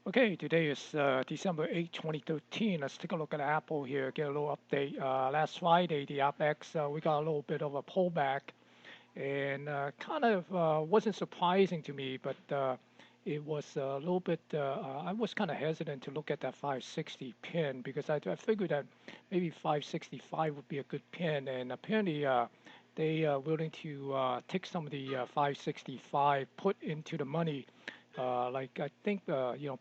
Okay, today is December 8, 2013. Let's take a look at Apple here, get a little update. Last Friday, the APX, we got a little bit of a pullback, and kind of wasn't surprising to me, but it was a little bit, I was kind of hesitant to look at that 560 pin because I figured that maybe 565 would be a good pin, and apparently they are willing to take some of the 565 put into the money like I think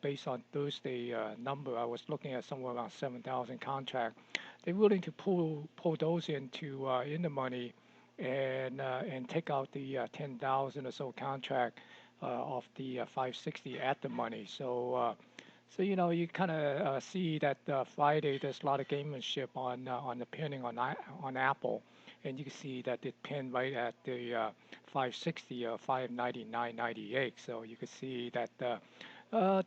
based on Thursday number, I was looking at somewhere around 7,000 contract. They're willing to pull those into in the money and take out the 10,000 or so contract off the 560 at the money. So you kind of see that Friday there's a lot of gamemanship on the pinning on Apple, and you can see that it pinned right at the 560 or 599.98. So you can see that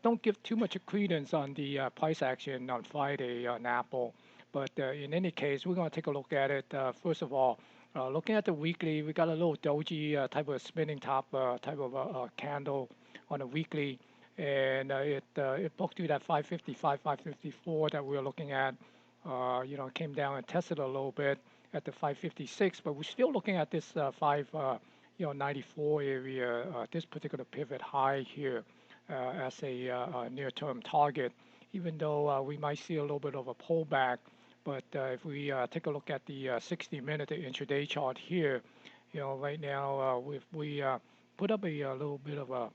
don't give too much credence on the price action on Friday on Apple. But in any case, we're going to take a look at it. First of all, looking at the weekly, we got a little doji type of spinning top type of candle on a weekly, and it broke through that 555, 554 that we were looking at. Came down and tested a little bit at the 556, but we're still looking at this 94 area, this particular pivot high here as a near-term target, even though we might see a little bit of a pullback. But if we take a look at the 60-minute intraday chart here, right now we put up a little bit of a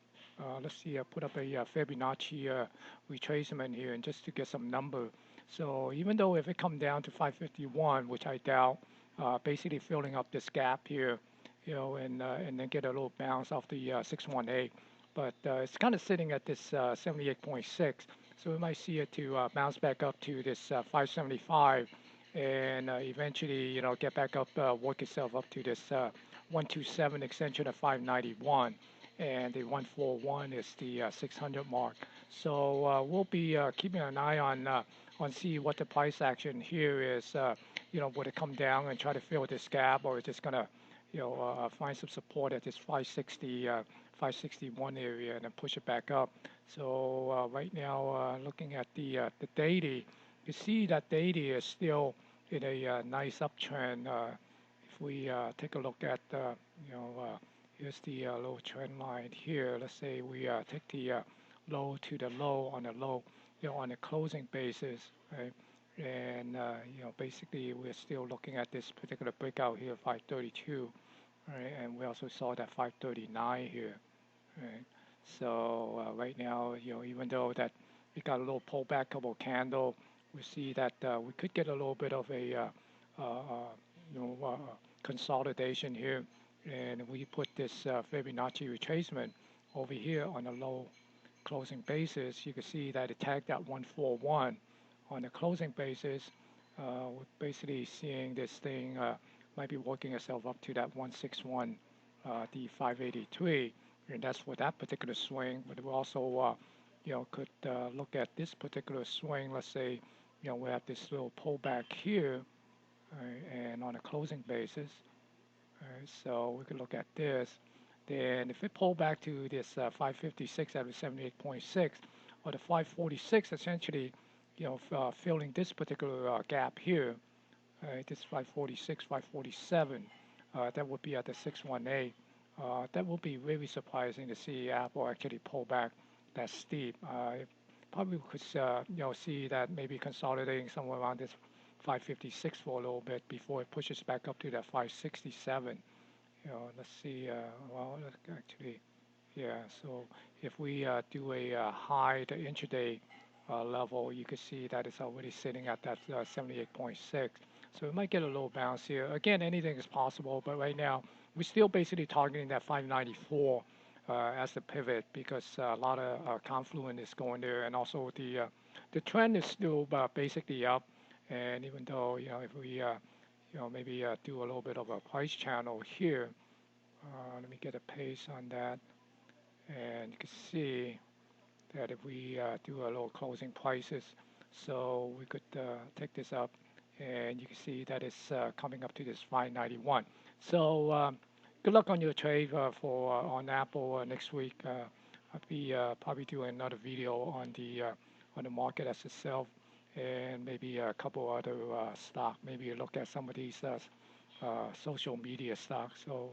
let's see, put up a Fibonacci retracement here, and just to get some number. So even though if it come down to 551, which I doubt, basically filling up this gap here, and then get a little bounce off the 618. But it's kind of sitting at this 78.6, so we might see it to bounce back up to this 575, and eventually, get back up, work itself up to this 127 extension of 591, and the 141 is the 600 mark. So we'll be keeping an eye on see what the price action here is. Would it come down and try to fill this gap, or is it gonna, find some support at this 560, 561 area and then push it back up? So right now, looking at the daily, you see that daily is still in a nice uptrend. If we take a look at, here's the low trend line here. Let's say we take the low to the low on the low, on a closing basis, right? And basically we're still looking at this particular breakout here, 532, right? And we also saw that 539 here, right? So right now, even though that we got a little pullback, couple candle, we see that we could get a little bit of a consolidation here, and we put this Fibonacci retracement over here on a low closing basis. You can see that it tagged at 141 on the closing basis. We're basically seeing this thing might be working itself up to that 161, the 583, and that's for that particular swing. But we also, could look at this particular swing. Let's say, we have this little pullback here, and on a closing basis. So we could look at this. Then if it pull back to this 556 out of 78.6, or the 546, essentially, filling this particular gap here, this 546, 547, that would be at the 618. That would be really surprising to see Apple actually pull back that steep. Probably could see that maybe consolidating somewhere around this 556 for a little bit before it pushes back up to that 567. Let's see. Well, actually, yeah. So if we do a high, the intraday level, you can see that it's already sitting at that 78.6. So we might get a little bounce here. Again, anything is possible, but right now we're still basically targeting that 594 as the pivot, because a lot of confluence is going there, and also the trend is still basically up. And even though, if we maybe do a little bit of a price channel here, let me get a pace on that, and you can see that if we do a little closing prices, so we could take this up, and you can see that it's coming up to this 591. So good luck on your trade for on Apple next week. I'll be probably doing another video on the market as itself, and maybe a couple other stock. Maybe look at some of these social media stocks. So